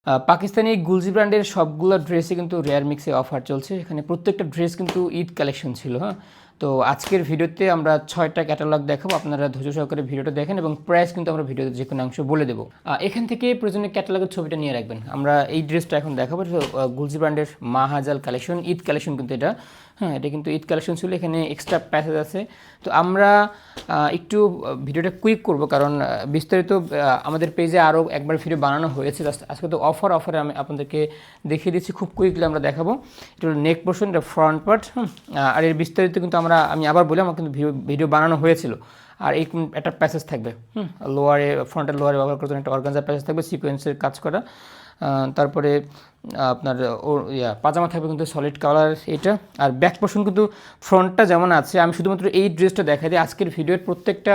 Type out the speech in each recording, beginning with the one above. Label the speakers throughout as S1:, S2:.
S1: পাকিস্তানি গুলজি ব্র্যান্ডের সবগুলো ড্রেসে কিন্তু রেয়ার মিক্সে অফার চলছে। এখানে প্রত্যেকটা ড্রেস কিন্তু ঈদ কালেকশন ছিল। হ্যাঁ, তো আজকের ভিডিওতে আমরা 6টা ক্যাটালগ দেখাবো, আপনারা ধৈর্য সহকারে ভিডিওটা দেখেন এবং প্রাইস কিন্তু আমরা ভিডিওতে যে কোনো অংশ বলে দেবো। এখান থেকে প্রয়োজনীয় ক্যাটালগের ছবিটা নিয়ে রাখবেন। আমরা এই ড্রেসটা এখন দেখাবো, গুলজি ব্র্যান্ডের মাহাজাল কালেকশন, ঈদ কালেকশন কিন্তু এটা। হ্যাঁ, এটা কিন্তু ঈদ কালেকশন ছিল, এখানে এক্সট্রা প্যাসেজ আছে। তো আমরা একটু ভিডিওটা কুইক করব, কারণ বিস্তারিত আমাদের পেজে আরও একবার ভিডিও বানানো হয়েছে। আজকে তো অফারে আমি আপনাদেরকে দেখিয়ে দিচ্ছি, খুব কুইকলি আমরা দেখাবো। এটা হলো নেক পোর্শন, এটা ফ্রন্ট পার্ট। আর এর বিস্তারিত কিন্তু আমি আবার বলি, আমার কিন্তু ভিডিও বানানো হয়েছিল। আর এই একটা প্যাসেজ থাকবে, লোয়ারে, ফ্রন্টের লোয়ারে ব্যবহার করতে একটা অর্গানজার প্যাসেজ থাকবে, সিকোয়েন্সের কাজ করা। তারপরে আপনার পাজামা থাকবে কিন্তু সলিড কালার এটা। আর ব্যাক পোর্শন কিন্তু ফ্রন্টটা যেমন আছে, আমি শুধুমাত্র এই ড্রেসটা দেখাই দিই। আজকের ভিডিওর প্রত্যেকটা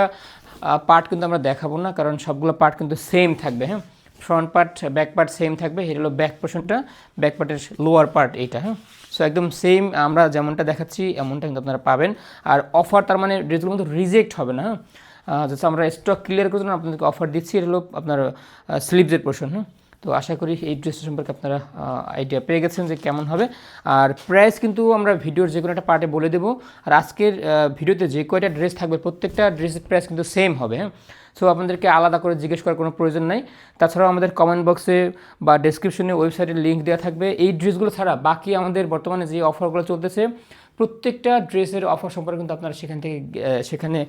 S1: পার্ট কিন্তু আমরা দেখাবো না, কারণ সবগুলো পার্ট কিন্তু সেম থাকবে। হ্যাঁ, front part back part same থাকবে। এটা হলো ব্যাক পোর্শনটা, ব্যাক পার্টের লোয়ার পার্ট এইটা। হ্যাঁ, সো একদম সেম আমরা যেমনটা দেখাচ্ছি এমনটা কিন্তু আপনারা পাবেন। আর অফার, তার মানে ড্রেসগুলো কিন্তু রিজেক্ট হবে না। হ্যাঁ, যাতে আমরা স্টক ক্লিয়ার করার জন্য আপনাদেরকে অফার দিচ্ছি। এটা হলো আপনার স্লিভসের পোর্শন। হ্যাঁ, তো আশা করি এই ড্রেসটা সম্পর্কে আপনারা আইডিয়া পেয়ে গেছেন যে কেমন হবে। আর প্রাইস কিন্তু আমরা ভিডিওর যে কোনো একটা পার্টে বলে দেবো। আর আজকের ভিডিওতে যে কয়টা ড্রেস থাকবে প্রত্যেকটা ড্রেসের প্রাইস কিন্তু সেম হবে। হ্যাঁ, সো আপনাদেরকে আলাদা করে জিজ্ঞেস করার কোনো প্রয়োজন নাই। তাছাড়াও আমাদের কমেন্ট বক্সে বা ডেসক্রিপশনে ওয়েবসাইটের লিঙ্ক দেওয়া থাকবে। এই ড্রেসগুলো ছাড়া বাকি আমাদের বর্তমানে যে অফারগুলো চলতেছে, প্রত্যেকটা ড্রেসের অফার সম্পর্কে কিন্তু আপনারা সেখানে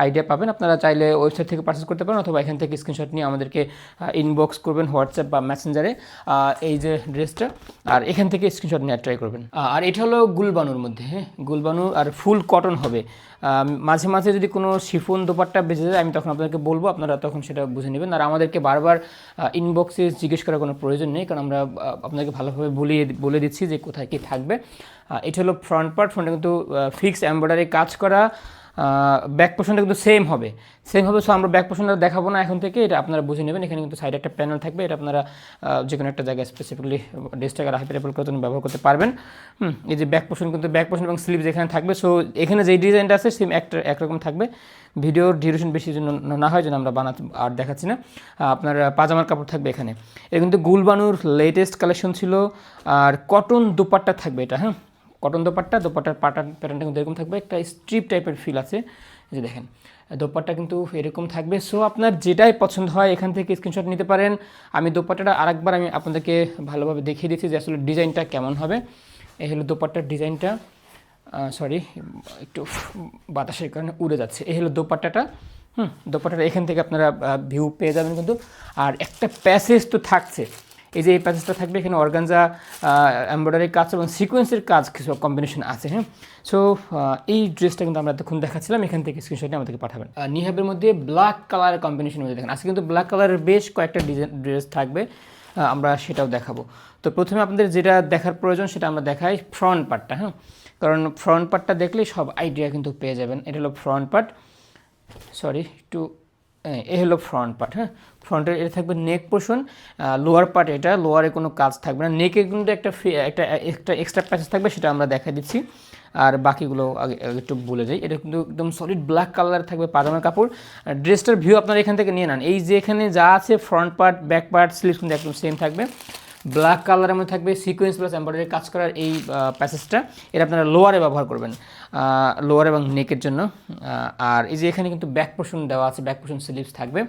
S1: আইডিয়া পাবেন। আপনারা চাইলে ওয়েবসাইট থেকে পারচেস করতে পারেন, অথবা এখান থেকে স্ক্রিনশট নিয়ে আমাদেরকে ইনবক্স করবেন হোয়াটসঅ্যাপ বা মেসেঞ্জারে এই যে ড্রেসটা, আর এখান থেকে স্ক্রিনশট নিয়ে ট্রাই করবেন। আর এটা হলো গুলবানুর মধ্যে। হ্যাঁ, গুলবানু আর ফুল কটন হবে। মাঝে মাঝে যদি কোনো শিফন দোপাট্টা বেঁচে যায় আমি তখন আপনাদেরকে বলবো, আপনারা তখন সেটা বুঝে নেবেন। আর আমাদেরকে বারবার ইনবক্সে জিজ্ঞেস করার কোনো প্রয়োজন নেই, কারণ আমরা আপনাকে ভালোভাবে বলে দিচ্ছি যে কোথায় কী থাকবে। এটা হলো ফ্রন্ট পার্ট, ফ্রন্টে কিন্তু ফিক্সড এমব্রয়ডারি কাজ করা। ব্যাক পোর্শনটা কিন্তু সেম হবে। সো আমরা ব্যাক পোর্শনটা দেখাবো না এখন থেকে, এটা আপনারা বুঝে নেবেন। এখানে কিন্তু সাইডে একটা প্যানেল থাকবে, এটা আপনারা যে কোনো একটা জায়গায় স্পেসিফিকলি ড্রেসটাকে হাইপার করার জন্য ব্যবহার করতে পারবেন। এই যে ব্যাক পোর্শন কিন্তু ব্যাক পোর্শন এবং স্লিভস এখানে থাকবে। সো এখানে যে ডিজাইনটা আছে সেম একরকম থাকবে। ভিডিওর ডিউরেশন বেশি জন্য না হয় যেন আমরা বানাতে আর দেখাচ্ছি না। আপনার পাজামার কাপড় থাকবে এখানে। এটা কিন্তু গুলবানুর লেটেস্ট কালেকশন ছিল। আর কটন দোপাট্টা থাকবে এটা। হ্যাঁ, কটন দোপাট্টার প্যাটার্নটা কিন্তু এরকম থাকবে, একটা স্ট্রিপ টাইপের ফিল আছে। এই যে দেখেন, দোপাট্টা কিন্তু এরকম থাকবে। সো আপনার যেটাই পছন্দ হয় এখান থেকে স্ক্রিনশট নিতে পারেন। আমি দোপাট্টাটা আরেকবার আমি আপনাদেরকে ভালোভাবে দেখিয়ে দিচ্ছি যে আসলে ডিজাইনটা কেমন হবে। এই হলো দোপাট্টার ডিজাইনটা। সরি, একটু বাতাসের কারণে উড়ে যাচ্ছে। এই হলো দোপাট্টাটা। দোপাট্টাটা এখান থেকে আপনারা ভিউ পেয়ে যাবেন কিন্তু। আর একটা প্যাসেজ তো থাকছে, এই যে এই প্যাসেজটা থাকবে, এখানে অর্গানজা এমব্রয়ডারি কাজ এবং সিকোয়েন্সের কাজ কিছু কম্বিনেশন আছে। হ্যাঁ, সো এই ড্রেসটা কিন্তু আমরা এতক্ষণ দেখাচ্ছিলাম, এখান থেকে স্ক্রিনশট নিয়ে আমাদেরকে পাঠাবেন। নিহাবের মধ্যে ব্ল্যাক কালারের কম্বিনেশনের মধ্যে দেখেন, আজকে কিন্তু ব্ল্যাক কালারের বেশ কয়েকটা ড্রেস থাকবে, আমরা সেটাও দেখাবো। তো প্রথমে আপনাদের যেটা দেখার প্রয়োজন সেটা আমরা দেখাই ফ্রন্ট পার্টটা। হ্যাঁ, কারণ ফ্রন্ট পার্টটা দেখলেই সব আইডিয়া কিন্তু পেয়ে যাবেন। এটা হলো ফ্রন্ট পার্ট, সরি একটু, এ হলো ফ্রন্ট পার্ট। হ্যাঁ, ফ্রন্টের এটা থাকবে নেক পোর্শন, লোয়ার পার্ট, এটা লোয়ারে কোনো কাজ থাকবে না। নেকে কিন্তু একটা এক্সট্রা প্যাচেস থাকবে, সেটা আমরা দেখা দিচ্ছি। আর বাকিগুলো আগে একটু বলে যাই। এটা কিন্তু একদম সলিড ব্ল্যাক কালার থাকবে পাজামার কাপড়। ড্রেসটার ভিউ আপনারা এখান থেকে নিয়ে নেন। এই যে এখানে যা আছে front part, back part, sleeves কিন্তু একদম সেম থাকবে। ব্ল্যাক কালারের মধ্যে থাকবে সিকোয়েন্স প্লাস এমব্রয়ডারি কাজ করার এই প্যাসেজটা, এটা আপনারা লোয়ারে ব্যবহার করবেন, লোয়ার এবং নেকের জন্য। আর এই যে এখানে কিন্তু ব্যাক পোর্শন দেওয়া আছে, ব্যাক পোর্শন স্লিভস থাকবে।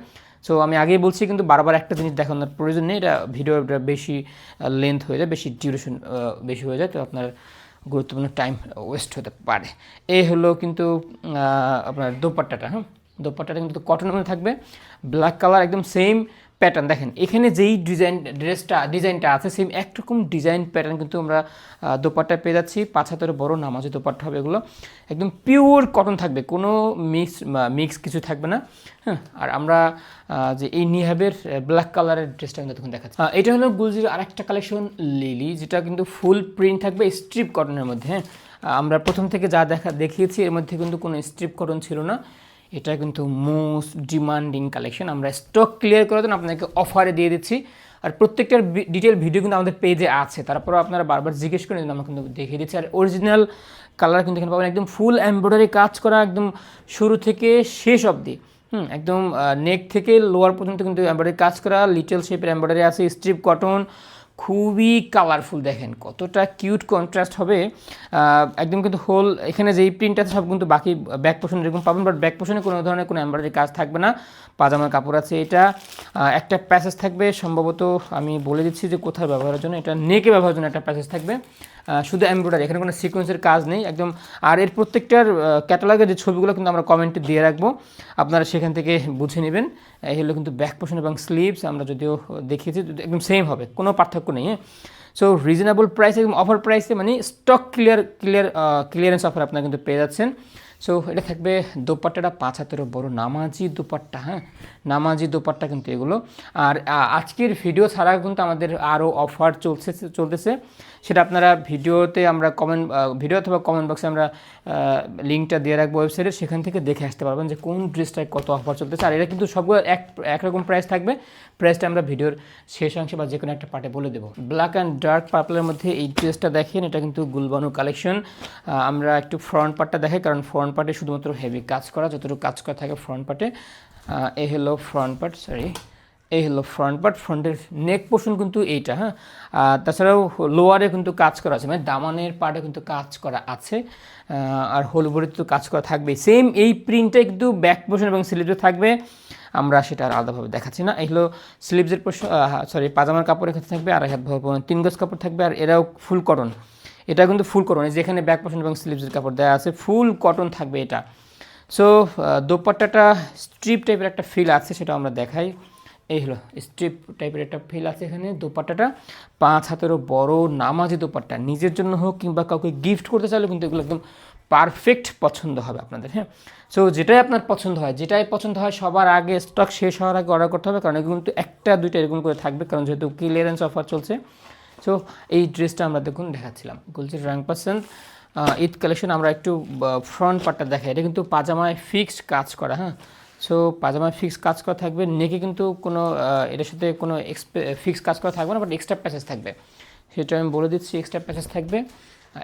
S1: সো আমি আগেই বলছি কিন্তু বারবার একটা জিনিস দেখানোর প্রয়োজন নেই, এটা ভিডিওটা বেশি লেন্থ হয়ে যায়, বেশি ডিউরেশন বেশি হয়ে যায়, তো আপনার গুরুত্বপূর্ণ টাইম ওয়েস্ট হতে পারে। এই হলো কিন্তু আপনার দোপাট্টাটা। হ্যাঁ, দোপাট্টাটা কিন্তু কটনের মধ্যে থাকবে, ব্ল্যাক কালার, একদম সেম প্যাটার্ন। দেখেন এখানে যেই ডিজাইনটা আছে সেম একরকম ডিজাইন প্যাটার্ন কিন্তু আমরা দোপাট্টা পেয়ে যাচ্ছি। 5 হাতের বড় নামাজি দোপাট্টা হবে এগুলো, একদম পিওর কটন থাকবে, কোনো মিক্স কিছু থাকবে না। হ্যাঁ, আর আমরা যে এই নিহাবের ব্ল্যাক কালারের ড্রেসটা কিন্তু তখন দেখাচ্ছি। এটা হলো গুলজির আরেকটা কালেকশন লিলি, যেটা কিন্তু ফুল প্রিন্ট থাকবে স্ট্রিপ কটনের মধ্যে। হ্যাঁ, আমরা প্রথম থেকে যা দেখিয়েছি এর মধ্যে কিন্তু কোনো স্ট্রিপ কটন ছিল না। এটা কিন্তু মোস্ট ডিমান্ডিং কালেকশন, আমরা স্টক ক্লিয়ার করে দেন আপনাকে অফারে দিয়ে দিচ্ছি। আর প্রত্যেকটার ডিটেল ভিডিও কিন্তু আমাদের পেজে আছে, তারপরেও আপনারা বারবার জিজ্ঞেস করেন, আমরা কিন্তু দেখিয়ে দিচ্ছি। আর অরিজিনাল কালার কিন্তু এখানে পাবেন, একদম ফুল এমব্রয়ডারি কাজ করা, একদম শুরু থেকে শেষ অবধি একদম নেক থেকে লোয়ার পর্যন্ত কিন্তু এমব্রয়ডারি কাজ করা, লিটল শেপের এমব্রয়ডারি আছে, স্ট্রিপ কটন, খুবই কালারফুল। দেখেন কতটা কিউট কন্ট্রাস্ট হবে। একদম কিন্তু হোল এখানে যেই প্রিন্ট আছে সব কিন্তু বাকি ব্যাক পোর্শন এরকম পাবেন, বাট ব্যাক পোর্শনে কোনো ধরনের কোনো এমব্রয়ডারি কাজ থাকবে না। পাজামার কাপড় আছে এটা, একটা প্যাসেজ থাকবে সম্ভবত, আমি বলে দিচ্ছি যে কোথায় ব্যবহারের জন্য, এটা নেকে ব্যবহারের জন্য একটা প্যাসেজ থাকবে, শুধু এমব্রয়ডারি, এখানে কোনো সিকোয়েন্সের কাজ নেই একদম। আর এর প্রত্যেকটার ক্যাটালগের যে ছবিগুলো কিন্তু আমরা কমেন্টে দিয়ে রাখবো, আপনারা সেখান থেকে বুঝে নেবেন। এই হলো কিন্তু ব্যাক পোর্শন এবং স্লিভস, আমরা যদিও দেখিয়েছি একদম সেম হবে, কোনো পার্থক্য নেই। সো রিজনেবল প্রাইস, একদম অফার প্রাইসে, মানে স্টক ক্লিয়ারেন্স অফার আপনারা কিন্তু পেয়ে যাচ্ছেন। সো এটা থাকবে দোপাট্টাটা 5 হাতেরও বড় নামাজি দোপাট্টা, নামাজি দোপাট্টা কিন্তু এগুলো। আর আজকের ভিডিও ছাড়া কিন্তু আমাদের আরও অফার চলতেছে, সেটা আপনারা ভিডিওতে আমরা ভিডিও অথবা কমেন্ট বক্সে আমরা লিঙ্কটা দিয়ে রাখবো ওয়েবসাইটে, সেখান থেকে দেখে আসতে পারবেন যে কোন ড্রেসটায় কত অফার চলতেছে। আর এটা কিন্তু সবগুলো একরকম প্রাইস থাকবে, প্রাইসটা আমরা ভিডিওর শেষ অংশে বা যে কোনো একটা পার্টে বলে দেবো। ব্ল্যাক অ্যান্ড ডার্ক পার্পলের মধ্যে এই ড্রেসটা দেখেন, এটা কিন্তু গুলবানু কালেকশন। আমরা একটু ফ্রন্ট পার্টটা দেখাই, কারণ ফ্রন্ট পার্টে শুধুমাত্র হেভি কাজ করা, যতটুকু কাজ করা থাকে ফ্রন্ট পার্টে। এই হলো ফ্রন্ট পার্ট, এই হলো ফ্রন্ট পার্ট। ফ্রন্টের নেক পোর্শন কিন্তু এইটা, তাছাড়াও লোয়ারে কিন্তু কাজ করা আছে, মানে দামানের পার্টে কিন্তু কাজ করা আছে, আর হোল বডিতে তো কাজ করা থাকবে। সেম এই প্রিন্টটাই কিন্তু ব্যাক পোর্শন এবং স্লিভে থাকবে, আমরা সেটা আর আলাদাভাবে দেখাচ্ছি না। এই হলো স্লিভসের পোর্শন, পাজামার কাপড় এখানে থাকবে, 2.5 হাত ভর 3 গজ কাপড় থাকবে, আর এরাও ফুল কটন, এটা কিন্তু ফুল কটন, যেখানে ব্যাক পোর্শন এবং স্লিভসের কাপড় দেওয়া আছে ফুল কটন থাকবে এটা। সো দোপাট্টাটা স্ট্রিপ টাইপের একটা ফিল আছে, সেটা আমরা দেখাই। এই হলো স্ট্রিপ টাইপের একটা ফিল আছে এখানে। দোপাট্টাটা 5 হাতেরও বড় নামাজি দোপাট্টা, নিজের জন্য হোক কিংবা কাউকে গিফট করতে চাইলে কিন্তু এগুলো একদম পারফেক্ট পছন্দ হবে আপনাদের। সো যেটাই আপনার পছন্দ হয় সবার আগে স্টক শেষ হওয়ার আগে অর্ডার করতে হবে, কারণ এগুলো কিন্তু 1-2টা এরকম করে থাকবে, কারণ যেহেতু ক্লিয়ারেন্স অফার চলছে। সো এই ড্রেসটা আমরা দেখাচ্ছিলাম গুলজির রাং% ঈদ কালেকশন। আমরা একটু ফ্রন্ট পার্টটা দেখাই, এটা কিন্তু পাজামায় ফিক্সড কাজ করা। সো পাজামায় ফিক্স কাজ করা থাকবে, নেকে কিন্তু কোনো এটার সাথে কোনো ফিক্স কাজ করা থাকবে না, বাট এক্সট্রা প্যাচেস থাকবে, সেটা আমি বলে দিচ্ছি, এক্সট্রা প্যাচেস থাকবে।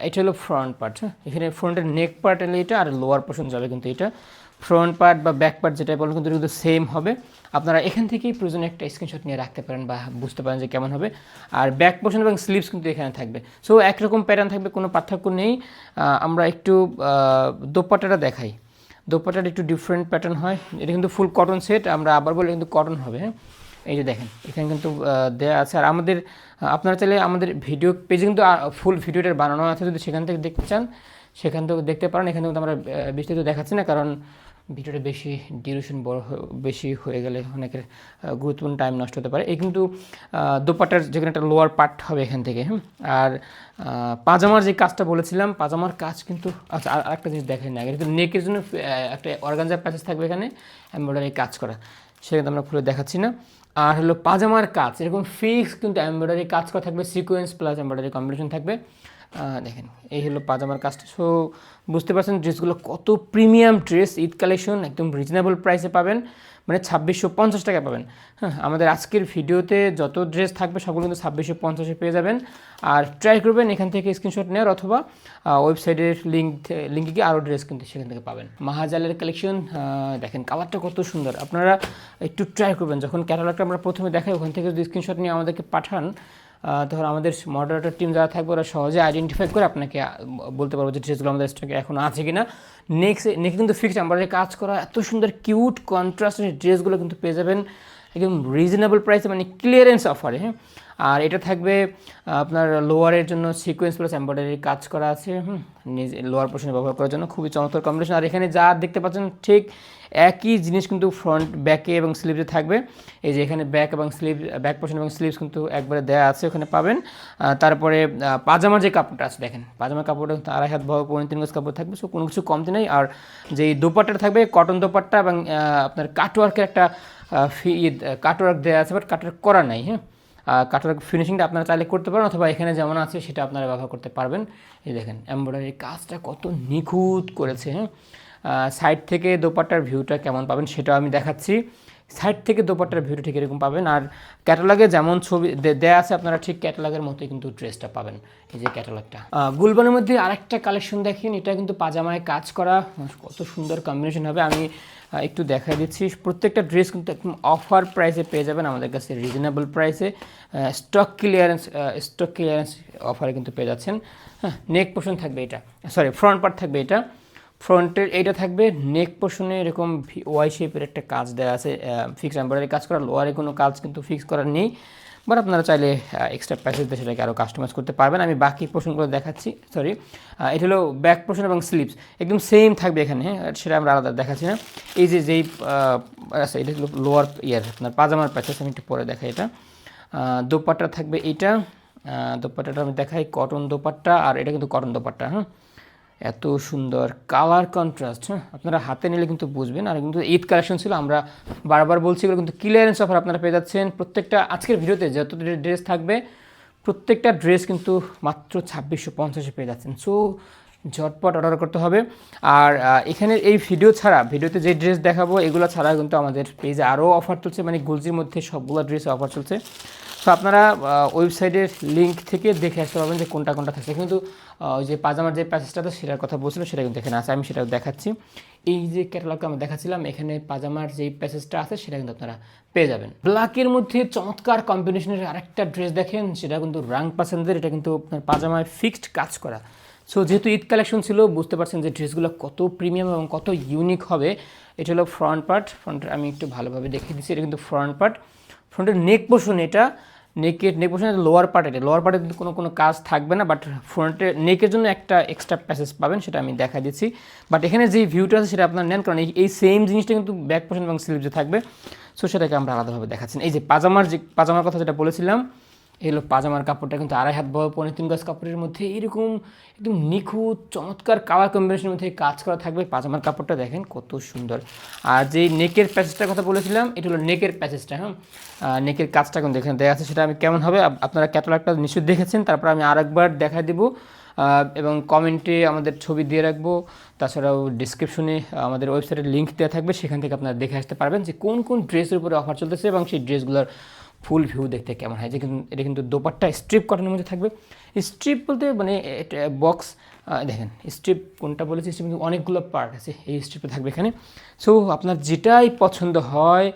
S1: এটা হলো ফ্রন্ট পার্ট, এখানে ফ্রন্টের নেক পার্ট এলে এটা, আর লোয়ার পোর্শন যাবে কিন্তু এটা। ফ্রন্ট পার্ট বা ব্যাক পার্ট যেটাই বলেন কিন্তু সেম হবে। আপনারা এখান থেকেই প্রয়োজনে একটা স্ক্রিনশট নিয়ে রাখতে পারেন বা বুঝতে পারেন যে কেমন হবে। আর ব্যাক পোর্শন এবং স্লিভস কিন্তু এখানে থাকবে, সো একরকম প্যাটার্ন থাকবে, কোনো পার্থক্য নেই। আমরা একটু দোপাট্টাটা দেখাই, দোপাট্টাটা একটু ডিফারেন্ট প্যাটার্ন হয়, এটা কিন্তু ফুল কটন সেট, আমরা আবার বলে কিন্তু কটন হবে। এই যে দেখেন এখানে কিন্তু দেওয়া আছে। আর আপনারা চাইলে আমাদের ভিডিও পেজে কিন্তু ফুল ভিডিওটার বানানো আছে, যদি সেখান থেকে দেখতে চান সেখান থেকে দেখতে পারেন। এখানে কিন্তু আমরা বিস্তারিত দেখাচ্ছি না, কারণ ভিডিওটা ডিউরেশন বেশি হয়ে গেলে অনেকের গুরুত্বপূর্ণ টাইম নষ্ট হতে পারে। এই কিন্তু দোপাট্টার যেখানে একটা লোয়ার পার্ট হবে এখান থেকে। আর পাজামার যে কাজটা বলেছিলাম, পাজামার কাজ কিন্তু আচ্ছা আরেকটা জিনিস দেখেন না, কিন্তু নেকের জন্য একটা অর্গানজা প্যাচেস থাকবে এখানে এমব্রয়ডারি কাজ করা, সেটা আমরা খুলে দেখাচ্ছি না। আর হলো পাজামার কাজ এরকম ফিক্স কিন্তু এমব্রয়ডারি কাজ করা থাকবে, সিকোয়েন্স প্লাস এমব্রয়ডারি কম্বিনেশন থাকবে। দেখেন এই হলো পাজামার কাজটা। সো বুঝতে পারছেন ড্রেসগুলো কত প্রিমিয়াম ড্রেস, ঈদ কালেকশন একদম রিজনেবল প্রাইসে পাবেন, মানে 2650 টাকা পাবেন। আমাদের আজকের ভিডিওতে যত ড্রেস থাকবে সবগুলো কিন্তু 2650-এ পেয়ে যাবেন। আর ট্রাই করবেন এখান থেকে স্ক্রিনশট নেওয়ার, অথবা ওয়েবসাইটের লিঙ্কে গিয়ে আরও ড্রেস কিন্তু সেখান থেকে পাবেন। মাহাজালের কালেকশন দেখেন, কালারটা কত সুন্দর, আপনারা একটু ট্রাই করবেন। যখন ক্যাটালগটা আমরা প্রথমে দেখাই, ওখান থেকে যদি স্ক্রিনশট নিয়ে আমাদেরকে পাঠান, তখন আমাদের মডারেটর টিম যারা থাকবে ওরা সহজে আইডেন্টিফাই করে আপনাকে বলতে পারবো যে ড্রেসগুলো আমাদের স্টকে এখন আছে কিনা। নেক্সট কিন্তু ফিক্সড এমব্রয়ডারি কাজ করা এত সুন্দর কিউট কন্ট্রাস্টের ড্রেসগুলো কিন্তু পেয়ে যাবেন একদম রিজনেবল প্রাইসে, মানে ক্লিয়ারেন্স অফারে। আর এটা থাকবে আপনার লোয়ারের জন্য সিকোয়েন্স প্লাস এমব্রয়ডারি কাজ করা আছে, নিজে লোয়ার পোর্শনে ব্যবহার করার জন্য খুবই চমৎকার কম্বিনেশন। আর এখানে যা দেখতে পাচ্ছেন ঠিক একই জিনিস কিন্তু ফ্রন্ট ব্যাকে এবং স্লিভে থাকবে। এই যে এখানে ব্যাক পোর্শন এবং স্লিভস কিন্তু একবারে দেয়া আছে, ওখানে পাবেন। তারপরে পাজামার যে কাপড়টা আছে দেখেন, পাজামার কাপড়টা 2.5 হাত বড় 3 গজ কাপড় থাকবে, সো কোনো কিছু কমতি নেই। আর যে দোপাট্টাটা থাকবে কটন দোপাট্টা, এবং আপনার কাটওয়ার্কের একটা কাটওয়ার্ক দেওয়া আছে, বাট কাটওয়ার্ক করা নাই। কাটওয়ার্ক ফিনিশিংটা আপনারা চাইলে করতে পারেন, অথবা এখানে যেমন আছে সেটা আপনারা ব্যবহার করতে পারবেন। এই দেখেন এমব্রয়ডারি কাজটা কত নিখুঁত করেছে। সাইড থেকে দোপাট্টার ভিউটা কেমন পাবেন সেটাও আমি দেখাচ্ছি। সাইড থেকে দোপাট্টার ভিউটা ঠিক এরকম পাবেন। আর ক্যাটালগে যেমন ছবি দেয়া আছে আপনারা ঠিক ক্যাটালগের মতোই কিন্তু ড্রেসটা পাবেন। এই যে ক্যাটালগটা। গুলবানের মধ্যে আরেকটা কালেকশন দেখেন, এটা কিন্তু পাজামায় কাজ করা, কত সুন্দর কম্বিনেশন হবে। আমি একটু দেখাই দিচ্ছি। প্রত্যেকটা ড্রেস কিন্তু একদম অফার প্রাইসে পেয়ে যাবেন আমাদের কাছে, রিজনেবল প্রাইসে। স্টক ক্লিয়ারেন্স অফারে কিন্তু পেয়ে যাচ্ছেন। হ্যাঁ, নেক পোর্শন থাকবে এটা, সরি ফ্রন্ট পার্ট থাকবে এটা, ফ্রন্টের এইটা থাকবে। নেক পোর্শনে এরকম ওয়াই শেপের একটা কাজ দেওয়া আছে, ফিক্সড এমব্রয়ডারি কাজ করা। লোয়ারে কোনো কাজ কিন্তু ফিক্স করার নেই, বাট আপনারা চাইলে এক্সট্রা প্যাসেজ দিয়ে সেটাকে আরও কাস্টমাইজ করতে পারবেন। আমি বাকি পোর্শনগুলো দেখাচ্ছি। সরি, এটা হলো ব্যাক পোর্শন এবং স্লিভস একদম সেম থাকবে এখানে। হ্যাঁ, সেটা আমরা আলাদা দেখাচ্ছি না। এই যে যেই আচ্ছা, এটা হলো লোয়ার আপনার পাজামার প্যাসেজ, আমি একটু পরে দেখাই। এটা দোপাট্টা থাকবে এইটা, দোপাট্টাটা আমি দেখাই, কটন দোপাট্টা। আর এটা কিন্তু কটন দোপাট্টা। হ্যাঁ, এত সুন্দর কালার কন্ট্রাস্ট। হ্যাঁ, আপনারা হাতে নিলে কিন্তু বুঝবেন। আর কিন্তু ঈদ কালেকশন ছিল, আমরা বারবার বলছি এগুলো কিন্তু ক্লিয়ারেন্স অফার আপনারা পেয়ে যাচ্ছেন। প্রত্যেকটা আজকের ভিডিওতে যত ড্রেস থাকবে প্রত্যেকটা ড্রেস কিন্তু মাত্র 2650 পেয়ে যাচ্ছেন। সো ঝটপট অর্ডার করতে হবে। আর এখানে এই ভিডিও ছাড়া, ভিডিওতে যে ড্রেস দেখাবো এগুলো ছাড়া কিন্তু আমাদের পেজে আরও অফার চলছে, মানে গুলজির মধ্যে সবগুলো ড্রেসে অফার চলছে। সো আপনারা ওয়েবসাইটের লিঙ্ক থেকে দেখে আসতে পারবেন যে কোনটা কোনটা থাকছে। কিন্তু ওই যে পাজামার যে প্যাসেজটা আছে সেটার কথা বলছিল, সেটা কিন্তু এখানে আছে, আমি সেটাও দেখাচ্ছি। এই যে ক্যাটালগটা আমি দেখাচ্ছিলাম, এখানে পাজামার যেই প্যাসেজটা আছে সেটা কিন্তু আপনারা পেয়ে যাবেন। ব্ল্যাকের মধ্যে চমৎকার কম্বিনেশনের আরেকটা ড্রেস দেখেন, সেটা কিন্তু রাং পাসেন্দের। এটা কিন্তু আপনার পাজামায় ফিক্সড কাজ করা। সো যেহেতু ঈদ কালেকশন ছিল, বুঝতে পারছেন যে ড্রেসগুলো কত প্রিমিয়াম এবং কত ইউনিক হবে। এটা হলো ফ্রন্ট পার্ট। ফ্রন্টের আমি একটু ভালোভাবে দেখিয়ে দিচ্ছি। এটা কিন্তু ফ্রন্ট পার্ট। ফ্রন্টের নেক পোর্শন, এটা নেক পোর্শনের লোয়ার পার্ট। এটা লোয়ার পার্টে কিন্তু কোনো কাজ থাকবে না, বাট ফ্রন্টের নেকের জন্য একটা এক্সট্রা প্যাসেজ পাবেন, সেটা আমি দেখা দিচ্ছি। বাট এখানে যে ভিউটা আছে সেটা আপনার নেন, কারণ এই সেম জিনিসটা কিন্তু ব্যাক পোর্শন এবং স্লিভসে থাকবে। সো সেটাকে আমরা আলাদাভাবে দেখাচ্ছি। এই যে পাজামার কথা যেটা বলেছিলাম, এই হলো পাজামার কাপড়টা কিন্তু 2.5 হাত বড় 3.5 গজ কাপড়ের মধ্যে এরকম একদম নিখুঁত চমৎকার কালার কম্বিনেশনের মধ্যে কাজ করা থাকবে। পাজামার কাপড়টা দেখেন কত সুন্দর। আর যেই নেকের প্যাচেসটার কথা বলেছিলাম, এটা হলো নেকের প্যাচেসটা। হ্যাঁ, নেকের কাজটা কিন্তু এখানে দেওয়া আছে, সেটা আমি কেমন হবে আপনারা ক্যাটালগটা নিশ্চয়ই দেখেছেন। তারপর আমি আরেকবার দেখা দেবো এবং কমেন্টে আমাদের ছবি দিয়ে রাখবো। তাছাড়াও ডিসক্রিপশনে আমাদের ওয়েবসাইটের লিঙ্ক দেওয়া থাকবে, সেখান থেকে আপনারা দেখে আসতে পারবেন যে কোন কোন ড্রেসের উপরে অফার চলতেছে এবং সেই ড্রেসগুলোর ফুল ভিউ দেখতে কেমন হয়। যে কিন্তু এটা কিন্তু দোপাট্টা স্ট্রিপ কটনের মধ্যে থাকবে। স্ট্রিপ বলতে মানে বক্স, দেখেন স্ট্রিপ কোনটা বলেছি, স্ট্রিপ কিন্তু অনেকগুলো পার্ট আছে, এই স্ট্রিপে থাকবে এখানে। সো আপনার যেটাই পছন্দ হয়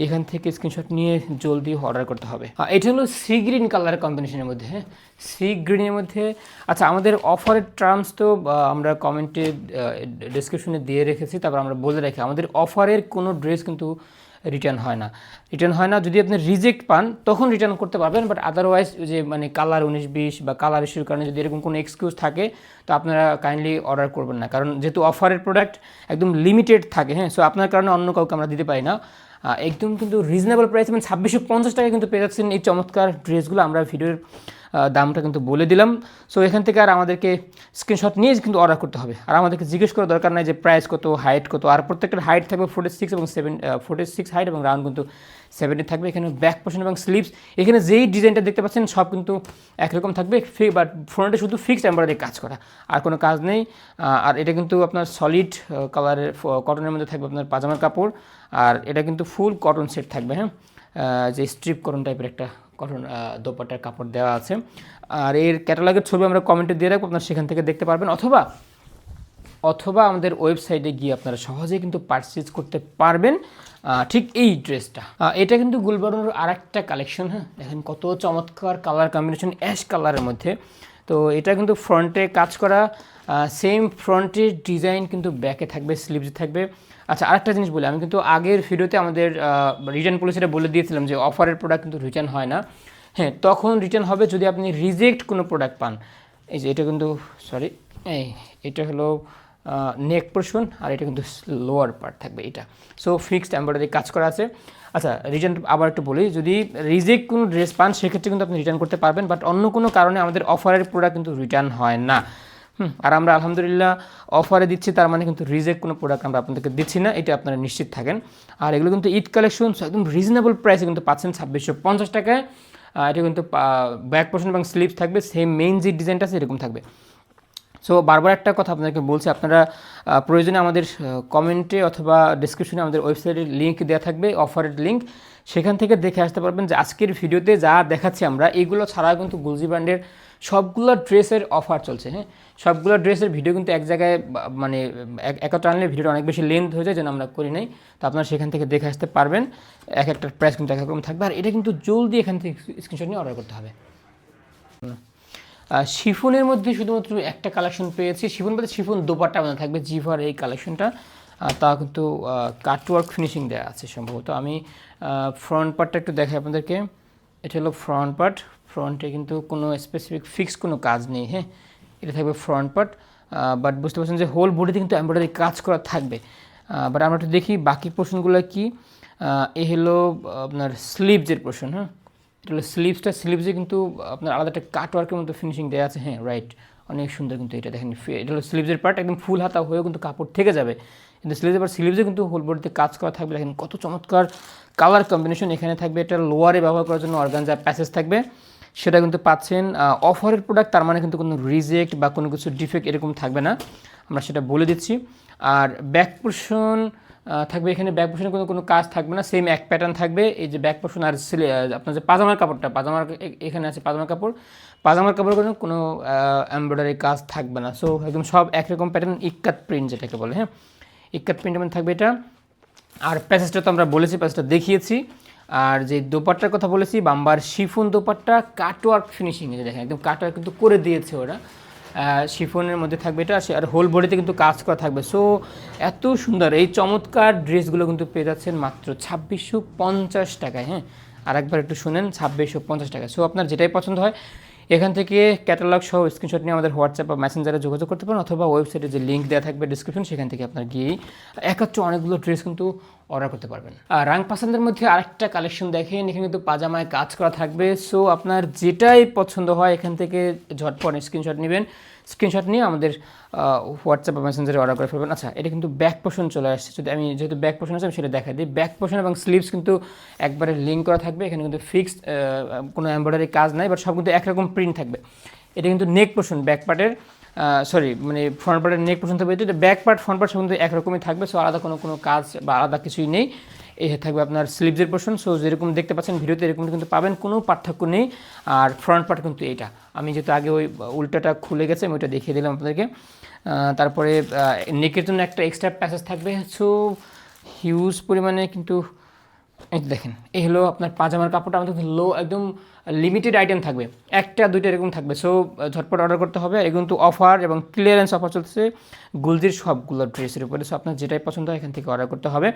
S1: এখান থেকে স্ক্রিনশট নিয়ে জলদি অর্ডার করতে হবে। এটা হলো সি গ্রিন কালার কম্বিনেশনের মধ্যে। হ্যাঁ, সি গ্রিনের মধ্যে। আচ্ছা, আমাদের অফারের টার্মস তো আমরা কমেন্টে ডিসক্রিপশনে দিয়ে রেখেছি। তারপর আমরা বলে রাখি আমাদের অফারের কোনো ড্রেস কিন্তু রিটার্ন হয় না। যদি আপনি রিজেক্ট পান তখন রিটার্ন করতে পারবেন, বাট আদারওয়াইজ যে মানে কালার 19-20 বা কালার ইস্যুর কারণে যদি এরকম কোনো এক্সকিউজ থাকে তো আপনারা কাইন্ডলি অর্ডার করবেন না, কারণ যেহেতু অফারের প্রোডাক্ট একদম লিমিটেড থাকে। হ্যাঁ, সো আপনার কারণে অন্য কাউকে আমরা দিতে পারি না। একদম কিন্তু রিজনেবল প্রাইস, মানে 2650 টাকা কিন্তু পেয়ে যাচ্ছেন এই চমৎকার ড্রেসগুলো। আমরা ভিডিওর দামটা কিন্তু বলে দিলাম। সো এখান থেকে আর আমাদেরকে স্ক্রিনশট নিয়ে কিন্তু অর্ডার করতে হবে, আর আমাদেরকে জিজ্ঞেস করার দরকার নাই যে প্রাইস কত, হাইট কত। আর প্রত্যেকটার হাইট থাকবে 46 এবং 46 হাইট এবং রাউন্ড কিন্তু 70 থাকবে। এখানে ব্যাক পোর্শন এবং স্লিভস, এখানে যেই ডিজাইনটা দেখতে পাচ্ছেন সব কিন্তু একরকম থাকবে, বাট ফ্রন্টে শুধু ফিক্সড এমব্রয়ডারি কাজ করা, আর কোনো কাজ নেই। আর এটা কিন্তু আপনার সলিড কালারের কটনের মধ্যে থাকবে আপনার পাজামার কাপড়। আর এটা কিন্তু ফুল কটন সেট থাকবে। হ্যাঁ, যে স্ট্রিপ কটন টাইপের একটা কটন দোপাট্টার কাপড় দেওয়া আছে। আর এর ক্যাটালগের ছবি আমরা কমেন্টে দিয়ে রাখবো, আপনারা সেখান থেকে দেখতে পারবেন, অথবা আমাদের ওয়েবসাইটে গিয়ে আপনারা সহজেই কিন্তু পারচেজ করতে পারবেন। ঠিক এই ড্রেসটা, এটা কিন্তু গুলবানুর আরেকটা কালেকশন। হ্যাঁ, দেখেন কত চমৎকার কালার কম্বিনেশন, অ্যাশ কালারের মধ্যে। তো এটা কিন্তু ফ্রন্টে কাজ করা, সেম ফ্রন্টের ডিজাইন কিন্তু ব্যাকে থাকবে, স্লিভসে থাকবে। আচ্ছা, আরেকটা জিনিস বলি, আমি কিন্তু আগের ভিডিওতে আমাদের রিটার্ন পলিসিটা বলে দিয়েছিলাম যে অফারের প্রোডাক্ট কিন্তু রিটার্ন হয় না। হ্যাঁ, তখন রিটার্ন হবে যদি আপনি রিজেক্ট কোনো প্রোডাক্ট পান। এই যে এটা কিন্তু এটা হলো নেক পোর্শন, আর এটা কিন্তু লোয়ার পার্ট থাকবে এটা। সো ফিক্সড এমব্রয়ডারি কাজ করা আছে। আচ্ছা, রিটার্ন আবার একটু বলি, যদি রিজেক্ট কোনো ড্রেস পান সেক্ষেত্রে কিন্তু আপনি রিটার্ন করতে পারবেন, বাট অন্য কোনো কারণে আমাদের অফারের প্রোডাক্ট কিন্তু রিটার্ন হয় না। আর আমরা আলহামদুলিল্লাহ অফারে দিচ্ছি, তার মানে কিন্তু রিজেক্ট কোনো প্রোডাক্ট আমরা আপনাদেরকে দিচ্ছি না, এটা আপনারা নিশ্চিত থাকেন। আর এগুলো কিন্তু ঈদ কালেকশন, একদম রিজনেবল প্রাইসে কিন্তু পাচ্ছেন 2650 টাকায়। এটা কিন্তু ব্যাক পোর্শন এবং স্লিভস থাকবে, সেম মেইন যে ডিজাইনটা আছে এরকম থাকবে। সো বারবার একটা কথা আপনাদেরকে বলছি, আপনারা প্রয়োজনে আমাদের কমেন্টে অথবা ডিসক্রিপশনে আমাদের ওয়েবসাইটের লিঙ্ক দেওয়া থাকবে, অফারের লিঙ্ক, সেখান থেকে দেখে আসতে পারবেন যে আজকের ভিডিওতে যা দেখাচ্ছি আমরা এগুলো ছাড়াও কিন্তু গুলজি ব্র্যান্ডের সবগুলো ড্রেসের অফার চলছে। হ্যাঁ, সবগুলো ড্রেসের ভিডিও কিন্তু এক জায়গায় মানে একত্র আনলে ভিডিওটা অনেক বেশি লেন্থ হয়ে যায়, যেন আমরা করি নাই। তো আপনারা সেখান থেকে দেখে আসতে পারবেন, এক একটার প্রাইস কিন্তু এক রকম থাকবে। আর এটা কিন্তু জলদি এখান থেকে স্ক্রিনশট নিয়ে অর্ডার করতে হবে। শিফনের মধ্যে শুধুমাত্র একটা কালেকশন পেয়েছি, শিফন বলতে শিফন দোপাট্টা আমাদের থাকবে জিভার এই কালেকশনটা, তা কিন্তু কাটওয়ার্ক ফিনিশিং দেওয়া আছে সম্ভবত। আমি ফ্রন্ট পার্টটা একটু দেখাই আপনাদেরকে। এটা হলো ফ্রন্ট পার্ট, ফ্রন্টে কিন্তু কোনো স্পেসিফিক ফিক্স কোনো কাজ নেই। হ্যাঁ, এটা থাকবে ফ্রন্ট পার্ট, বাট বুঝতে পারছেন যে হোল বডিতে কিন্তু এমব্রয়ডারি কাজ করা থাকবে। বাট আমরা একটু দেখি বাকি পোর্শনগুলো কি। এ হলো আপনার স্লিভসের পোর্শন। হ্যাঁ, এটা হলো স্লিভসে কিন্তু আপনার আলাদা একটা কাটওয়ার্কের মতো ফিনিশিং দেওয়া আছে। হ্যাঁ রাইট, অনেক সুন্দর কিন্তু এটা দেখেন। এটা হলো স্লিভসের পার্ট, একদম ফুল হাতা হয়েও কিন্তু কাপড় থেকে যাবে, কিন্তু স্লিভসে কিন্তু হোল বডিতে কাজ করা থাকবে। দেখেন কত চমৎকার কালার কম্বিনেশন এখানে থাকবে। এটা লোয়ারে ব্যবহার করার জন্য অর্গানজা প্যাসেজ থাকবে, সেটা কিন্তু পাচ্ছেন। অফারের প্রোডাক্ট, তার মানে কিন্তু কোনো রিজেক্ট বা কোনো কিছু ডিফেক্ট এরকম থাকবে না, আমরা সেটা বলে দিচ্ছি। আর ব্যাক পোর্শন থাকবে, এখানে ব্যাক পোর্শনে কোনো কাজ থাকবে না, সেম এক প্যাটার্ন থাকবে। এই যে ব্যাক পোর্শন আর আপনার যে পাজামার কাপড়টা, পাজামার এখানে আছে পাজামার কাপড় কোনো এমব্রয়ডারি কাজ থাকবে না। সো একদম সব একরকম প্যাটার্ন, ইক্কাত প্রিন্ট যেটাকে বলে। হ্যাঁ, ইক্কাত প্রিন্ট থাকবে এটা। আর প্যাসেজটা তো আমরা বলেছি, প্যাসেজটা দেখিয়েছি। আর যে দোপাট্টার কথা বলেছি, বাম্বার শিফন দোপাট্টা, কাটওয়ার্ক ফিনিশিং, এই যে দেখেন একদম কাটওয়ার্ক কিন্তু করে দিয়েছে ওরা। শিফনের মধ্যে থাকবে এটা, আর হোল বডিতে কিন্তু কাজ করা থাকবে। সো এত সুন্দর এই চমৎকার ড্রেসগুলো কিন্তু পেয়ে যাচ্ছেন মাত্র 2650 টাকায়। হ্যাঁ, আরেকবার একটু শুনেন, 2650 টাকায়। সো আপনার যেটাই পছন্দ হয় এখান থেকে ক্যাটালগ সহ স্ক্রিনশট নিয়ে আমাদের হোয়াটসঅ্যাপ বা মেসেঞ্জারে যোগাযোগ করতে পারেন, অথবা ওয়েবসাইটে যে লিঙ্ক দেওয়া থাকবে ডিসক্রিপশন, সেখান থেকে আপনার গিয়ে একাত্র অনেকগুলো ড্রেস কিন্তু অর্ডার করতে পারবেন। আর রাং পাসান্দের মধ্যে আরেকটা কালেকশন দেখেন, এখানে কিন্তু পাজামায় কাজ করা থাকবে। সো আপনার যেটাই পছন্দ হয় এখান থেকে ঝটপট স্ক্রিনশট নেবেন, স্ক্রিনশট নিয়ে আমাদের হোয়াটসঅ্যাপ বা মেসেঞ্জারে অর্ডার করে ফেলবেন। আচ্ছা, এটা কিন্তু ব্যাক পোর্শন চলে আসছে, যদি আমি যেহেতু ব্যাক পোর্শন আছে আমি সেটা দেখা দিই। ব্যাক পোর্শন এবং স্লিভস কিন্তু একবারে লিঙ্ক করা থাকবে, এখানে কিন্তু ফিক্সড কোনো এমব্রয়ডারি কাজ নাই, বাট সব কিন্তু একরকম প্রিন্ট থাকবে। এটা কিন্তু নেক পোর্শন ব্যাক পার্টের, মানে ফ্রন্ট পার্টের নেক পোর্শন থাকবে, এটা ব্যাক পার্ট ফ্রন্ট পার্ট সব কিন্তু একরকমই থাকবে। সো আলাদা কোনো কাজ বা আলাদা কিছুই নেই। এই থাকবে আপনার স্লিভসের পোর্শন। সো যেরকম দেখতে পাচ্ছেন ভিডিওতে এরকম কিন্তু পাবেন, কোনো পার্থক্য নেই। আর ফ্রন্ট পার্ট কিন্তু এইটা, আমি যেহেতু আগে ওই উল্টাটা খুলে গেছে আমি ওইটা দেখিয়ে দিলাম আপনাদেরকে। তারপরে নেকের জন্য একটা এক্সট্রা প্যাসেজ থাকবে। সো হিউজ পরিমাণে কিন্তু এই দেখেন, এই হলো আপনার পাজামার কাপড়টা, আমাদের একদম লিমিটেড আইটেম থাকবে, একটা দুইটা এরকম থাকবে। সো ঝটপট অর্ডার করতে হবে। এগুলো কিন্তু অফার এবং ক্লিয়ারেন্স অফার চলছে গুলজির সবগুলো ড্রেসের উপরে। সো আপনার যেটাই পছন্দ হয় এখান থেকে অর্ডার করতে হবে।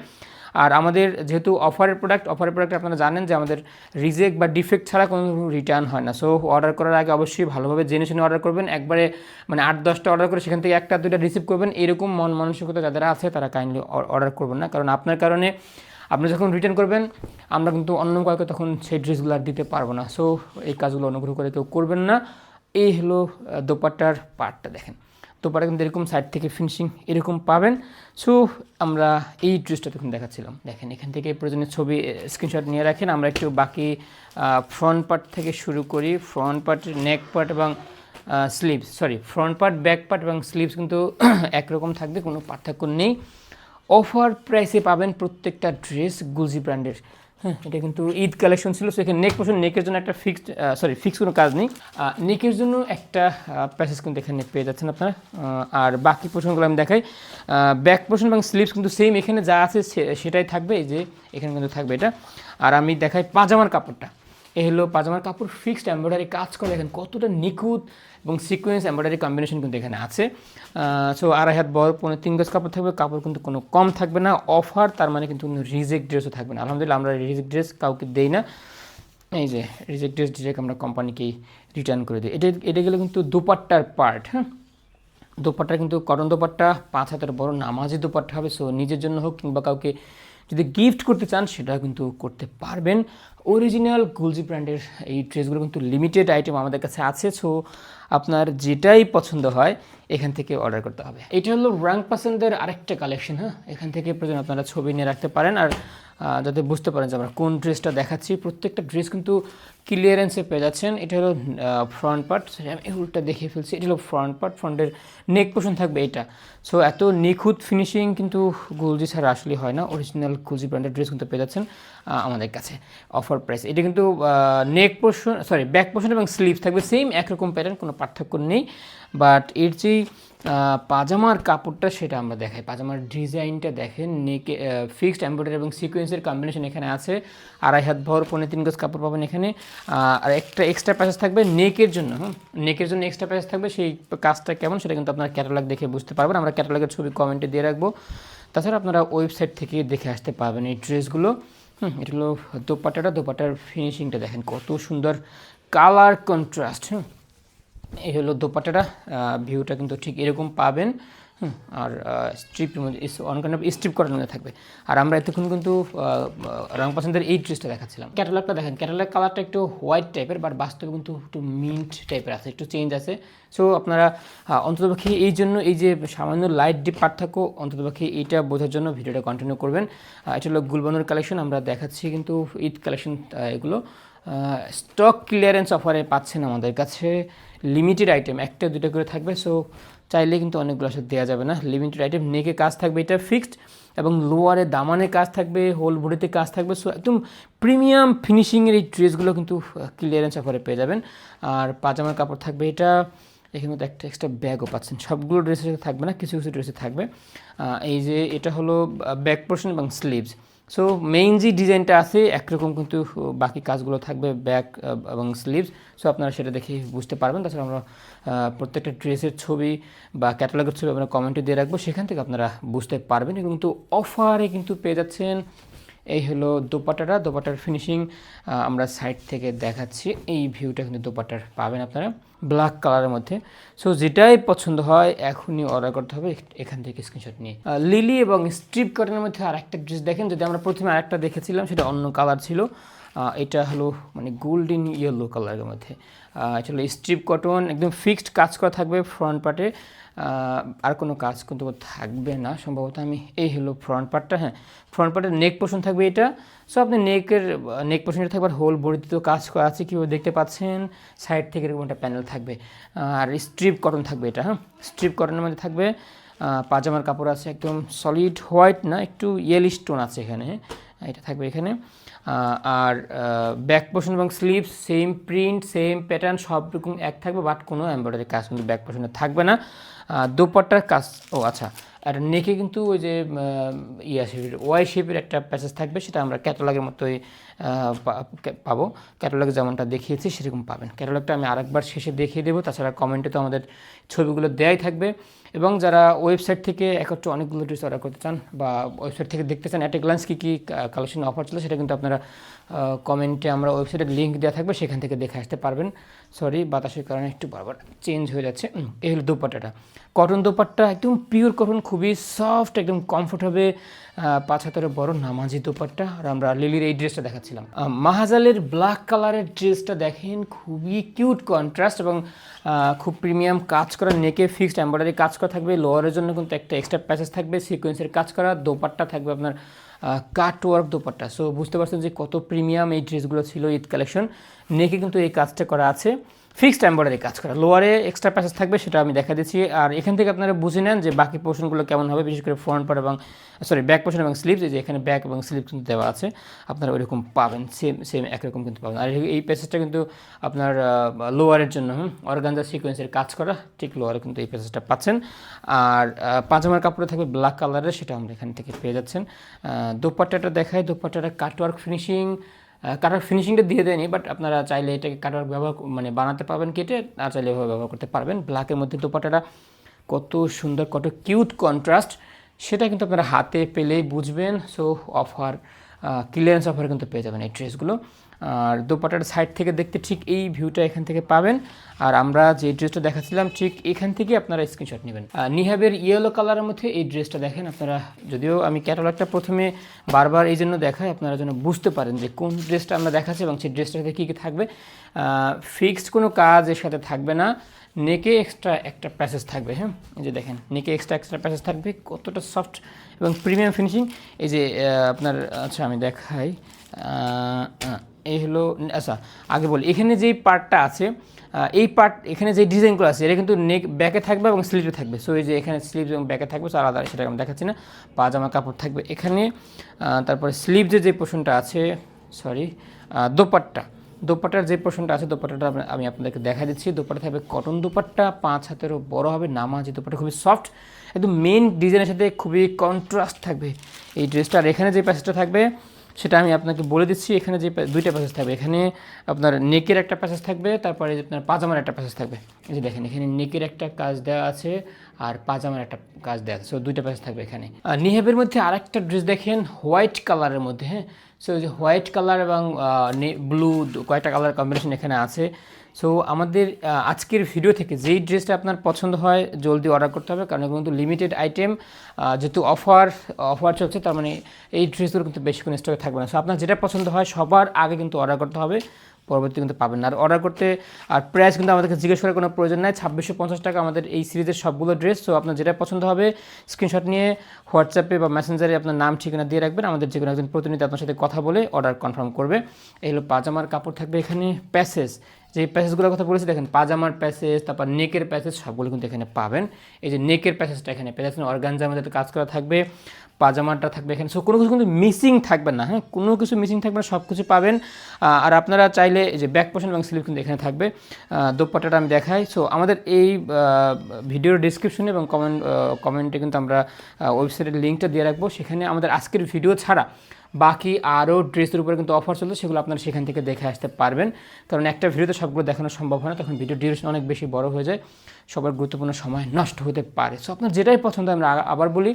S1: আর আমাদের যেহেতু অফারের প্রোডাক্ট আপনারা জানেন যে আমাদের রিজেক্ট বা ডিফেক্ট ছাড়া কোনো রিটার্ন হয় না। সো অর্ডার করার আগে অবশ্যই ভালোভাবে জেনে শুনে অর্ডার করবেন। একবারে মানে 8-10টা অর্ডার করে সেখান থেকে একটা দুইটা রিসিভ করবেন, এরকম মন মানসিকতা যাদের আছে তারা কাইন্ডলি অর্ডার করবেন না, কারণ আপনার কারণে আপনি যখন রিটার্ন করবেন আমরা কিন্তু অন্য কাউকে তখন সেই ড্রেসগুলো আর দিতে পারবো না। সো এই কাজগুলো অনুগ্রহ করে কেউ করবেন না। এই হলো দোপাট্টার পার্টটা, দেখেন দোপাট্টা কিন্তু এরকম সাইড থেকে ফিনিশিং এরকম পাবেন। সো আমরা এই ড্রেসটা তখন দেখাচ্ছিলাম, দেখেন এখান থেকে প্রয়োজনীয় ছবি স্ক্রিনশট নিয়ে রাখেন। আমরা একটু বাকি ফ্রন্ট পার্ট থেকে শুরু করি। ফ্রন্ট পার্ট, নেক পার্ট এবং sleeves, front part, back part এবং স্লিভস কিন্তু একরকম থাকবে, কোনো পার্থক্য নেই। অফার প্রাইসে পাবেন প্রত্যেকটা ড্রেস গুলজি ব্র্যান্ডের। হ্যাঁ, এটা কিন্তু ঈদ কালেকশন ছিল। সেখানে নেক পোর্শন, নেকের জন্য একটা ফিক্সড কোনো কাজ নেই, নেকের জন্য একটা প্যাসেজ কিন্তু এখানে পেয়ে যাচ্ছেন আপনারা। আর বাকি পোর্শনগুলো আমি দেখাই। ব্যাক পোর্শন এবং স্লিভস কিন্তু সেম, এখানে যা আছে সেটাই থাকবে, এই যে এখানে কিন্তু থাকবে এটা। আর আমি দেখাই পাজামার কাপড়টা। এই হলো পাজামার কাপড়, ফিক্সড এমব্রয়ডারি কাজ করে, দেখেন কতটা নিখুঁত এবং সিকোয়েন্স এমব্রয়ডারি কম্বিনেশন কিন্তু এখানে আছে। সো 2.5 হাত বড় 3 গজ কাপড় থাকবে, কাপড় কিন্তু কোনো কম থাকবে না। অফার, তার মানে কিন্তু রিজেক্ট ড্রেসও থাকবে না। আলহামদুলিল্লাহ আমরা রিজেক্ট ড্রেস কাউকে দেই না। এই যে রিজেক্ট ড্রেস ডিরেক্ট আমরা কোম্পানিকেই রিটার্ন করে দিই। এটা গেলে কিন্তু দোপাট্টার পার্ট। হ্যাঁ, দোপাট্টা কিন্তু কটন দোপাট্টা, 5 হাতের বড় নামাজি দোপাট্টা হবে। সো নিজের জন্য হোক কিংবা কাউকে যদি গিফট করতে চান সেটা কিন্তু করতে পারবেন। অরিজিনাল গুলজি ব্র্যান্ডের এই ড্রেসগুলো কিন্তু লিমিটেড আইটেম আমাদের কাছে আছে। সো আপনার যেটাই পছন্দ হয় এখান থেকে অর্ডার করতে হবে। এটা হলো রাং পাসেন্দের আরেকটা কালেকশন। হ্যাঁ, এখান থেকে প্রয়োজন আপনারা ছবি নিয়ে রাখতে পারেন। আর যাতে বুঝতে পারেন যে আমরা কোন ড্রেসটা দেখাচ্ছি, প্রত্যেকটা ড্রেস কিন্তু ক্লিয়ারেন্সে পেয়ে যাচ্ছেন। এটা হলো ফ্রন্ট পার্ট, আমি উল্টা দেখিয়ে ফেলছি। এটা হলো ফ্রন্ট পার্ট, ফ্রন্টের নেক পোর্শন থাকবে এটা। সো এত নিখুঁত ফিনিশিং কিন্তু গুলজি ছাড়া আসলে হয় না। অরিজিনাল গুলজি ব্র্যান্ডের ড্রেস কিন্তু পেয়ে যাচ্ছেন আমাদের কাছে অফার প্রাইস। এটা কিন্তু নেক পোর্শন ব্যাক পোর্শন এবং স্লিভ থাকবে সেম একরকম প্যাটার্ন, কোনো পার্থক্য নেই। বাট এর যেই পাজামার কাপড়টা সেটা আমরা দেখাই। পাজামার ডিজাইনটা দেখেন, নেকে ফিক্সড এমব্রয়ডারি এবং সিকোয়েন্সের কম্বিনেশন এখানে আছে। 2.5 হাত ভর 3.25 গজ কাপড় পাবেন এখানে। আর একটা এক্সট্রা প্যাচেস থাকবে নেকের জন্য। নেকের জন্য এক্সট্রা প্যাচেস থাকবে। সেই কাজটা কেমন সেটা কিন্তু আপনার ক্যাটালগ দেখে বুঝতে পারবেন। আমরা ক্যাটালগের ছবি কমেন্টে দিয়ে রাখবো। তাছাড়া আপনারা ওয়েবসাইট থেকে দেখে আসতে পারবেন এই ড্রেসগুলো। এটা হলো দোপাট্টার ফিনিশিংটা দেখেন কত সুন্দর, কালার কন্ট্রাস্ট। এই হলো দোপাট্টাটা, ভিউটা কিন্তু ঠিক এরকম পাবেন। আর স্ট্রিপের মধ্যে অনেক স্ট্রিপ করার মধ্যে থাকবে। আর আমরা এতক্ষণ কিন্তু রং পছন্দের এই ড্রেসটা দেখাচ্ছিলাম। ক্যাটালগটা দেখেন, ক্যাটালগ কালারটা একটু হোয়াইট টাইপের, বাট বাস্তবে কিন্তু একটু মিন্ট টাইপের আছে, একটু চেঞ্জ আছে। সো আপনারা অন্ততপক্ষে এই জন্য এই যে সামান্য লাইট ডিপ পার্থক্য, অন্ততপক্ষে এইটা বোঝার জন্য ভিডিওটা কন্টিনিউ করবেন। এটা হলো গুলবানুর কালেকশন আমরা দেখাচ্ছি, কিন্তু ঈদ কালেকশন এগুলো স্টক ক্লিয়ারেন্স অফারে পাচ্ছেন আমাদের কাছে। লিমিটেড আইটেম, 1-2 করে থাকবে। সো চাইলে কিন্তু অনেকগুলো আসলে দেওয়া যাবে না। লিমিটেড আইটেম, নেকে কাজ থাকবে এটা ফিক্সড, এবং লোয়ারে দামানে কাজ থাকবে, হোল বডিতে কাজ থাকবে। সো একদম প্রিমিয়াম ফিনিশিংয়ের এই ড্রেসগুলো কিন্তু ক্লিয়ারেন্স অফারে পেয়ে যাবেন। আর পাজামার কাপড় থাকবে এটা। এখানে কিন্তু একটা এক্সট্রা ব্যাগও পাচ্ছেন। সবগুলো ড্রেসের সাথে থাকবে না, কিছু কিছু ড্রেসে থাকবে। এই যে এটা হলো ব্যাক পোর্শন এবং স্লিভস। সো মেইন যে ডিজাইনটা আছে একরকম, কিন্তু বাকি কাজগুলো থাকবে ব্যাক এবং স্লিভস। সো আপনারা সেটা দেখে বুঝতে পারবেন। তাছাড়া আমরা প্রত্যেকটা ড্রেসের ছবি বা ক্যাটালগের ছবি আমরা কমেন্টে দিয়ে রাখবো, সেখান থেকে আপনারা বুঝতে পারবেন। কিন্তু অফারে কিন্তু পেয়ে যাচ্ছেন। এই হলো দোপাট্টার ফিনিশিং আমরা সাইড থেকে দেখাচ্ছি। এই ভিউটা কিন্তু দোপাট্টার পাবেন আপনারা ব্ল্যাক কালারের মধ্যে। সো যেটাই পছন্দ হয় এখনই অর্ডার করতে হবে এখান থেকে স্ক্রিনশট নিয়ে। লিলি এবং স্ট্রিপ কটনের মধ্যে আরেকটা ড্রেস দেখেন। যদি আমরা প্রথমে আরেকটা দেখেছিলাম সেটা অন্য কালার ছিল, এটা হলো মানে গোল্ডেন ইয়েলো কালারের মধ্যে। এটা হলো স্ট্রিপ কটন, একদম ফিক্সড কাজ করা থাকবে ফ্রন্ট পার্টে। আর কোনো কাজ কিন্তু থাকবে না সম্ভবত। এই হলো ফ্রন্ট পার্টটা। হ্যাঁ, ফ্রন্ট পার্টের নেক পোর্শন থাকবে এটা। সো আপনি নেক পোর্শনটা থাকবে, হোল বডিতে তো কাজ করা আছে কীভাবে দেখতে পাচ্ছেন। সাইড থেকে এরকম একটা প্যানেল থাকবে। আর স্ট্রিপ কটন থাকবে এটা। হ্যাঁ, স্ট্রিপ কটনের মধ্যে থাকবে। পাজামার কাপড় আছে একদম সলিড হোয়াইট না, একটু ইয়েলিশ টোন আছে এখানে। এটা থাকবে এখানে। আর ব্যাক পোর্শন এবং sleeve same print, same pattern, সব রকম এক থাকবে। বাট কোনো এমব্রয়ডারি কাজ কিন্তু ব্যাক পোর্শনে থাকবে না। দোপাট্টার কাজ, আচ্ছা, আর নেকে কিন্তু ওই যে ওয়াই শেপের একটা প্যাচেস থাকবে, সেটা আমরা ক্যাটালগের মতোই পাবো। ক্যাটালগে যেমনটা দেখিয়েছি সেরকম পাবেন। ক্যাটালগটা আমি আরেকবার শেষে দেখিয়ে দেবো। তাছাড়া কমেন্টে তো আমাদের ছবিগুলো দেয়াই থাকবে। এবং যারা ওয়েবসাইট থেকে একত্র অনেকগুলো ড্রেস অর্ডার করতে চান বা ওয়েবসাইট থেকে দেখতে চান অ্যাট এ গ্লান্স কী কী কালেকশন অফার ছিল, সেটা কিন্তু আপনারা কমেন্টে আমরা ওয়েবসাইটের লিঙ্ক দেওয়া থাকবে, সেখান থেকে দেখে আসতে পারবেন। সরি, বাতাসের কারণে একটু বারবার চেঞ্জ হয়ে যাচ্ছে। এই হলো দোপাট্টাটা, কটন দোপাট্টা, একদম পিওর কটন, খুবই সফট, একদম কমফোর্ট হবে। 5 হাতের বড় নামাজি দোপাট্টা। আর আমরা লিলির এই ড্রেসটা দেখাচ্ছিলাম। মাহাজালের ব্ল্যাক কালারের ড্রেসটা দেখেন, খুবই কিউট কন্ট্রাস্ট এবং খুব প্রিমিয়াম কাজ করা, নেকে ফিক্সড এমব্রয়ডারি কাজ করা থাকবে। লোয়ারের জন্য কিন্তু একটা এক্সট্রা প্যাচেস থাকবে, সিকোয়েন্সের কাজ করা। দোপাট্টা থাকবে আপনার কাট ওয়ার্ক দোপাট্টা। সো বুঝতে পারছেন যে কত প্রিমিয়াম এই ড্রেসগুলো ছিল ঈদ কালেকশন। নেকে কিন্তু এই কাজটা করা আছে, ফিক্সড এমব্রয়ডারি কাজ করা। লোয়ারে এক্সট্রা প্যাচেস থাকবে, সেটা আমি দেখা দিচ্ছি। আর এখান থেকে আপনারা বুঝে নেন যে বাকি পোর্শনগুলো কেমন হবে, বিশেষ করে ফ্রন্ট পার্ট এবং ব্যাক পোর্শন এবং স্লিভস। এই যে এখানে ব্যাক এবং স্লিভ কিন্তু দেওয়া আছে, আপনারা ওইরকম পাবেন, সেম একরকম কিন্তু পাবেন। আর এই প্যাচেসটা কিন্তু আপনার লোয়ারের জন্য অর্গানজা সিকোয়েন্সের কাজ করা, ঠিক লোয়ারে কিন্তু এই প্যাচেসটা পাচ্ছেন। আর পাজামার কাপড়ে থাকবে ব্ল্যাক কালারের, সেটা আমরা এখান থেকে পেয়ে যাচ্ছেন। দোপাট্টাটা দেখায়, দোপাট্টাটা কাটওয়ার্ক ফিনিশিং, কাটার ফিনিশিংটা দিয়ে দেয়নি, বাট আপনারা চাইলে এটাকে কাটার ব্যবহার বানাতে পারবেন কেটে, আর চাইলে এভাবে ব্যবহার করতে পারবেন। ব্ল্যাকের মধ্যে দোপাট্টাটা কত সুন্দর, কত কিউট কন্ট্রাস্ট, সেটা কিন্তু আপনারা হাতে পেলেই বুঝবেন। সো অফার, ক্লিয়ারেন্স অফার কিন্তু পেয়ে যাবেন এই ড্রেসগুলো। আর দোপাট্টার সাইড থেকে দেখতে ঠিক এই ভিউটা এখান থেকে পাবেন। আর আমরা যে ড্রেসটা দেখাচ্ছিলাম ঠিক এখান থেকে আপনারা স্ক্রিনশট নেবেন। নিহাবের ইয়েলো কালারের মধ্যে এই ড্রেসটা দেখেন আপনারা, যদিও আমি ক্যাটালগটা প্রথমে বারবার এই জন্য দেখাই আপনারা যেন বুঝতে পারেন যে কোন ড্রেসটা আমরা দেখাচ্ছি এবং সেই ড্রেসটার সাথে কী কী থাকবে। ফিক্সড কোনো কাজ এর সাথে থাকবে না, নেকে এক্সট্রা একটা প্যাসেজ থাকবে। হ্যাঁ, এই যে দেখেন নেকে এক্সট্রা প্যাসেজ থাকবে, কতটা সফট এবং প্রিমিয়াম ফিনিশিং। এই যে আপনার, আচ্ছা আমি দেখাই, এই হলো, আচ্ছা আগে বলি এখানে যেই পার্টটা আছে, এই পার্ট এখানে যে ডিজাইনগুলো আছে এটা কিন্তু নেক ব্যাকে থাকবে এবং স্লিভে থাকবে। সো এই যে এখানে স্লিভ এবং ব্যাকে থাকবে, সো আলাদা সেটা আমি দেখাচ্ছি না। পাজামা কাপড় থাকবে এখানে, তারপরে স্লিভ যে পোর্শনটা আছে, সরি দোপাট্টার যে পোর্শনটা আছে, দোপাট্টাটা আমি আপনাদেরকে দেখা দিচ্ছি। দোপাট্টা থাকবে কটন দোপাট্টা, 5 হাতেরও বড় হবে, নামাজি দোপাট্টা, খুবই সফট, একদম মেন ডিজাইনের সাথে খুবই কন্ট্রাস্ট থাকবে এই ড্রেসটা। আর এখানে যে প্যাসেজটা থাকবে সেটা আমি আপনাকে বলে দিচ্ছি। এখানে যে দুইটা প্যাসেজ থাকবে, এখানে আপনার নেকের একটা প্যাসেজ থাকবে, তারপরে আপনার পাজামার একটা প্যাসেজ থাকবে। এই যে দেখেন এখানে নেকের একটা কাজ দেওয়া আছে আর পাজামার একটা কাজ দেওয়া আছে, সো দুইটা প্যাসেজ থাকবে এখানে। নিহাবের মধ্যে আরেকটা ড্রেস দেখেন হোয়াইট কালারের মধ্যে। হ্যাঁ, সো এই যে হোয়াইট কালার এবং ব্লু কয়েকটা কালার কম্বিনেশন এখানে আছে। সো আমাদের আজকের ভিডিও থেকে যেই ড্রেসটা আপনার পছন্দ হয় জলদি অর্ডার করতে হবে, কারণ এগুলো কিন্তু লিমিটেড আইটেম, যেহেতু অফার চলছে, তার মানে এই ড্রেসগুলো কিন্তু বেশিক্ষণ স্টকে থাকবে না। সো আপনার যেটা পছন্দ হয় সবার আগে কিন্তু অর্ডার করতে হবে, পরবর্তী কিন্তু পাবেন না। আর অর্ডার করতে আর প্রাইস কিন্তু আমাদেরকে জিজ্ঞেস করার কোনো প্রয়োজন নাই, 2650 টাকা আমাদের এই সিরিজের সবগুলো ড্রেস। সো আপনার যেটা পছন্দ হবে স্ক্রিনশট নিয়ে হোয়াটসঅ্যাপে বা মেসেঞ্জারে আপনার নাম ঠিকানা দিয়ে রাখবেন, আমাদের যে কোনো একজন প্রতিনিধি আপনার সাথে কথা বলে অর্ডার কনফার্ম করবে। এই হলো পাজামার কাপড় থাকবে এখানে, প্যাসেজ যে প্যাসেজগুলোর কথা বলেছি দেখেন, পাজামার প্যাসেজ, তারপর নেকের প্যাসেজ সবগুলো কিন্তু এখানে পাবেন। এই যে নেকের প্যাসেজটা এখানে প্যাসেজ অর্গানজার মধ্যে কাজ করা থাকবে, পাজামাটা থাকবে এখানে। সো কোনো কিছু কিন্তু মিসিং থাকবে না। হ্যাঁ, কোনো কিছু মিসিং থাকবে না, সব কিছু পাবেন। আর আপনারা চাইলে যে ব্যাক পোর্শন এবং স্লিভ কিন্তু এখানে থাকবে। দোপাট্টাটা আমি দেখাই। সো আমাদের এই ভিডিওর ডিসক্রিপশনে এবং কমেন্টে কিন্তু আমরা ওয়েবসাইটের লিঙ্কটা দিয়ে রাখবো, সেখানে আমাদের আজকের ভিডিও ছাড়া বাকি আরও ড্রেসের উপরে কিন্তু অফার চলছে, সেগুলো আপনারা সেখান থেকে দেখে আসতে পারবেন। কারণ একটা ভিডিওতে সবগুলো দেখানো সম্ভব হয় না, তখন ভিডিও ডিউরেশন অনেক বেশি বড় হয়ে যায়, সবার গুরুত্বপূর্ণ সময় নষ্ট হতে পারে। সো আপনার যেটাই পছন্দ, আমরা আবার বলি,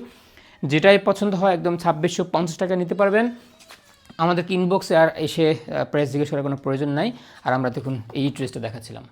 S1: যেটাই পছন্দ হয় একদম 2650 টাকা নিতে পারবেন। আমাদেরকে ইনবক্সে আর এসে প্রাইস জিজ্ঞেস করার কোনো প্রয়োজন নাই। আর আমরা দেখুন এই ড্রেসটা দেখাচ্ছিলাম।